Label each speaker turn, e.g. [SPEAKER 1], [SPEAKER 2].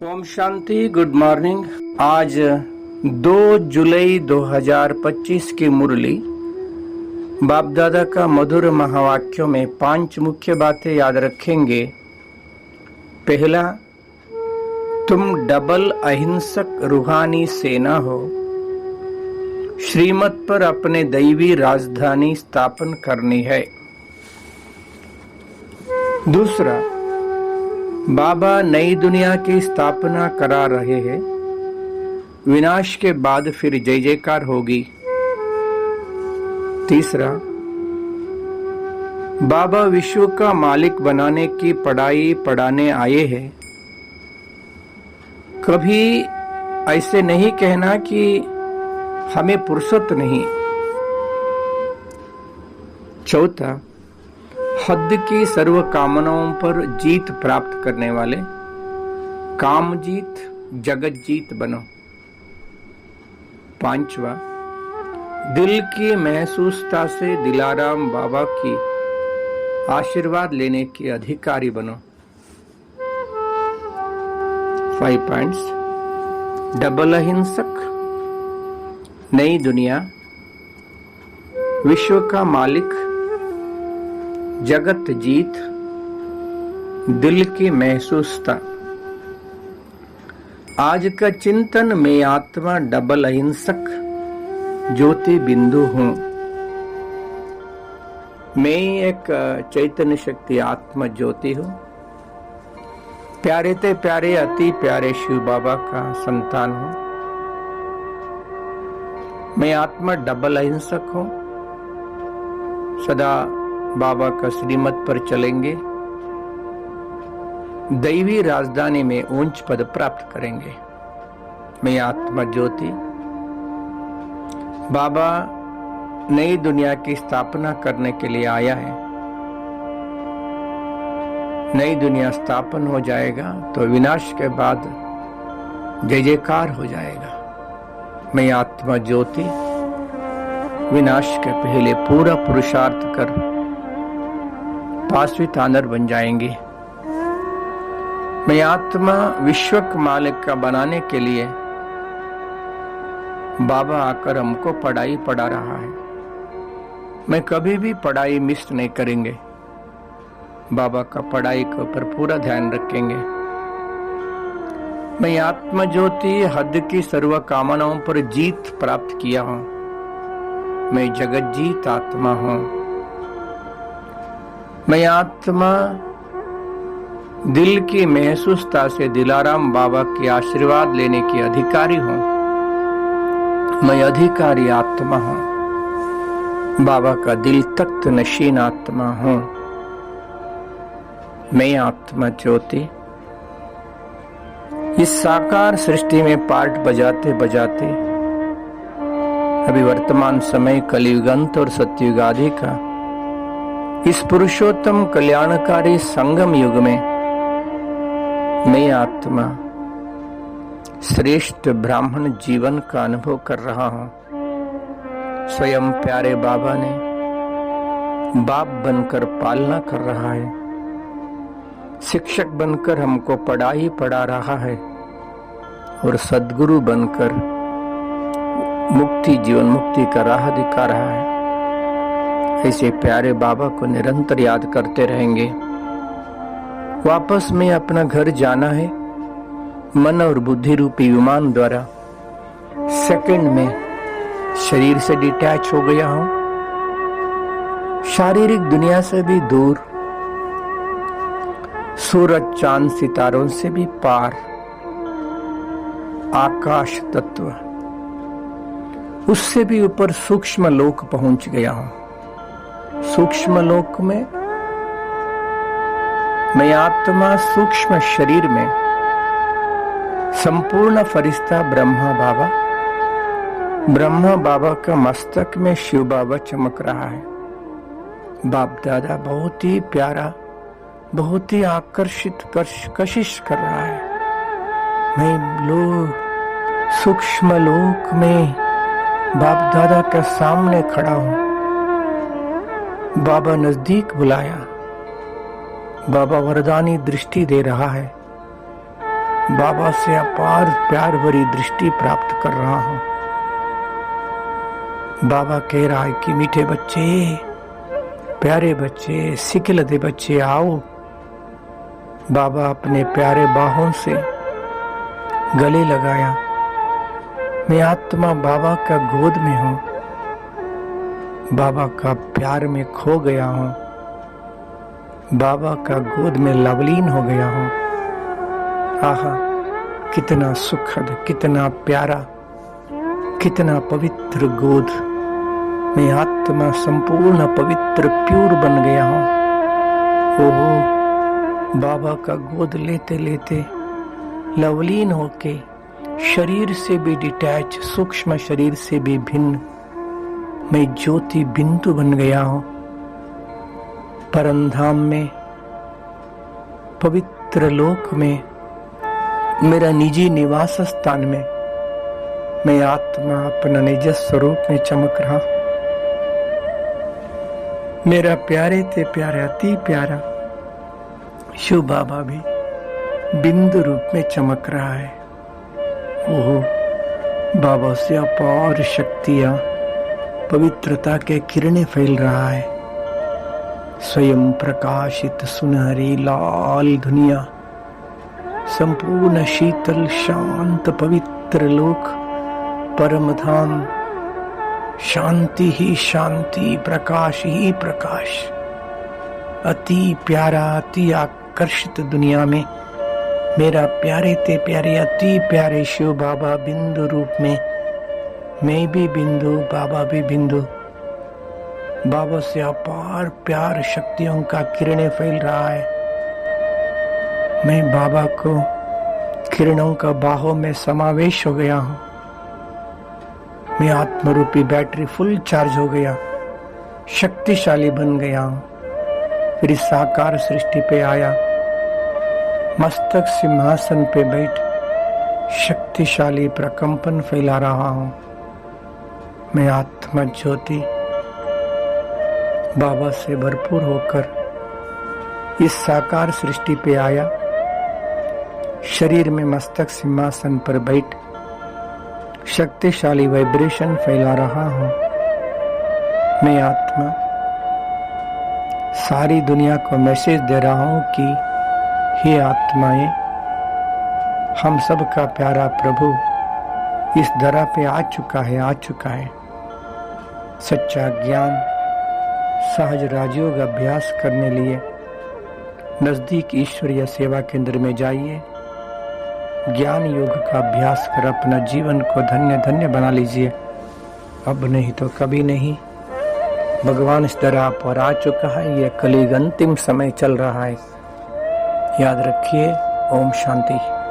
[SPEAKER 1] Om Shanti. Good morning. आज 2 जुलाई 2025 की मुरली बाप दादा का मधुर महावाक्यों में 5 मुख्य बातें याद रखेंगे। पहला, तुम डबल अहिंसक रूहानी सेना हो। श्रीमत पर अपने दैवी राजधानी स्थापन करनी है। दूसरा, बाबा नई दुनिया की स्थापना करा रहे हैं। विनाश के बाद फिर जय जयकार होगी। तीसरा, बाबा विश्व का मालिक बनाने की पढ़ाई पढ़ाने आए हैं। कभी ऐसे नहीं कहना कि हमें फुर्सत नहीं। चौथा, हद की सर्व कामनाओं पर जीत प्राप्त करने वाले काम जीत जगत जीत बनो। पांचवा, दिल की महसूसता से दिलाराम बाबा की आशीर्वाद लेने के अधिकारी बनो। 5 पॉइंट्स। डबल अहिंसक, नई दुनिया, विश्व का मालिक, जगत जीत, दिल की महसूसता। आज का चिंतन, मैं आत्मा डबल अहिंसक ज्योति बिंदु हूं। मैं एक चैतन्य शक्ति आत्मा ज्योति हूं। प्यारे ते प्यारे अति प्यारे शिव बाबा का संतान हूं। मैं आत्मा डबल अहिंसक हूं। सदा बाबा का श्रीमत पर चलेंगे। दैवी राजधानी में ऊंच पद प्राप्त करेंगे। मैं आत्मा ज्योति। बाबा नई दुनिया की स्थापना करने के लिए आया है। नई दुनिया स्थापन हो जाएगा तो विनाश के बाद जय जयकार हो जाएगा। मैं आत्मा ज्योति विनाश के पहले पूरा पुरुषार्थ कर पांचवी तानर बन जाएंगे। मैं आत्मा विश्व के मालिक का बनाने के लिए बाबा आकर हमको पढ़ाई पढ़ा रहा है। मैं कभी भी पढ़ाई मिस नहीं करेंगे। बाबा का पढ़ाई के ऊपर पूरा ध्यान रखेंगे। मैं आत्मा ज्योति हद की सर्व कामनाओं पर जीत प्राप्त किया हूं। मैं जगत जीत आत्मा हूं। मैं आत्मा दिल की महसूसता से दिलाराम बाबा के आशीर्वाद लेने की अधिकारी हूं। मैं अधिकारी आत्मा हूं। बाबा का दिल तख्त नशीन आत्मा हूं। मैं आत्मा ज्योति इस साकार सृष्टि में पार्ट बजाते बजाते अभी वर्तमान समय कलियुगांत और सतयुग आदि का इस पुरुषोत्तम कल्याणकारी संगम युग में मैं आत्मा श्रेष्ठ ब्राह्मण जीवन का अनुभव कर रहा हूं। स्वयं प्यारे बाबा ने बाप बनकर पालना कर रहा है। शिक्षक बनकर हमको पढ़ाई पढ़ा रहा है और सद्गुरु बनकर मुक्ति जीवन मुक्ति का राह दिखा रहा है। ऐसे प्यारे बाबा को निरंतर याद करते रहेंगे। वापस में अपना घर जाना है। मन और बुद्धि रूपी विमान द्वारा सेकंड में शरीर से डिटैच हो गया हूं। शारीरिक दुनिया से भी दूर, सूरज चांद सितारों से भी पार, आकाश तत्व उससे भी ऊपर सूक्ष्म लोक पहुंच गया हूं। सूक्ष्म लोक में मैं आत्मा सूक्ष्म शरीर में संपूर्ण फरिश्ता ब्रह्मा बाबा का मस्तक में शिव बाबा चमक रहा है। बाप दादा बहुत ही प्यारा, बहुत ही आकर्षित कशिश कर रहा है। मैं सूक्ष्म लोक में बाप दादा के सामने खड़ा हूं। बाबा नजदीक बुलाया। बाबा वरदानी दृष्टि दे रहा है। बाबा से अपार प्यार भरी दृष्टि प्राप्त कर रहा हूं। बाबा कह रहा है कि मीठे बच्चे, प्यारे बच्चे, सिखलदे बच्चे आओ। बाबा अपने प्यारे बाहों से गले लगाया। मैं आत्मा बाबा का गोद में हूं, बाबा का प्यार में खो गया हूं, बाबा का गोद में लवलीन हो गया हूं। आहा, कितना सुखद, कितना प्यारा, कितना पवित्र गोद। मैं आत्मा संपूर्ण पवित्र प्यूर बन गया हूं। ओहो, बाबा का गोद लेते लेते लवलीन होके शरीर से भी डिटैच, सूक्ष्म शरीर से भी भिन्न मैं ज्योति बिंदु बन गया हूं। परमधाम में, पवित्र लोक में, मेरा निजी निवास स्थान में मैं आत्मा अपना निज स्वरूप में चमक रहा। मेरा प्यारे ते प्यारा, अति प्यारा शिव बाबा भी बिंदु रूप में चमक रहा है। ओहो, बाबा से अपार शक्तियां, पवित्रता के किरणें फैल रहा है। स्वयं प्रकाशित सुनहरी लाल दुनिया, संपूर्ण शीतल शांत पवित्र लोक, परम धाम, शांति ही शांति, प्रकाश ही प्रकाश। अति प्यारा, अति आकर्षित दुनिया में मेरा प्यारे ते प्यारे, अति प्यारे शिव बाबा बिंदु रूप में, मैं भी बिंदु, बाबा भी बिंदु। बाबा से अपार प्यार शक्तियों का किरणें फैल रहा है। मैं बाबा को किरणों का बाहों में समावेश हो गया हूं। मैं आत्मरूपी बैटरी फुल चार्ज हो गया, शक्तिशाली बन गया हूं। फिर इस साकार सृष्टि पे आया, मस्तक सिंहासन पे बैठ शक्तिशाली प्रकंपन फैला रहा हूं। मैं आत्मा ज्योति बाबा से भरपूर होकर इस साकार सृष्टि पे आया। शरीर में मस्तक सिंहासन पर बैठ शक्तिशाली वाइब्रेशन फैला रहा हूं। मैं आत्मा सारी दुनिया को मैसेज दे रहा हूं कि हे आत्माएं, हम सब का प्यारा प्रभु इस धरा पे आ चुका है। सच्चा ज्ञान, सहज राजयोग अभ्यास करने लिए नजदीक ईश्वरीय सेवा केंद्र में जाइए। ज्ञान योग का अभ्यास कर अपना जीवन को धन्य धन्य बना लीजिए। अब नहीं तो कभी नहीं। भगवान इस धरा पर आ चुका है। यह कलियुग अंतिम समय चल रहा है। याद रखिए। ओम शांति।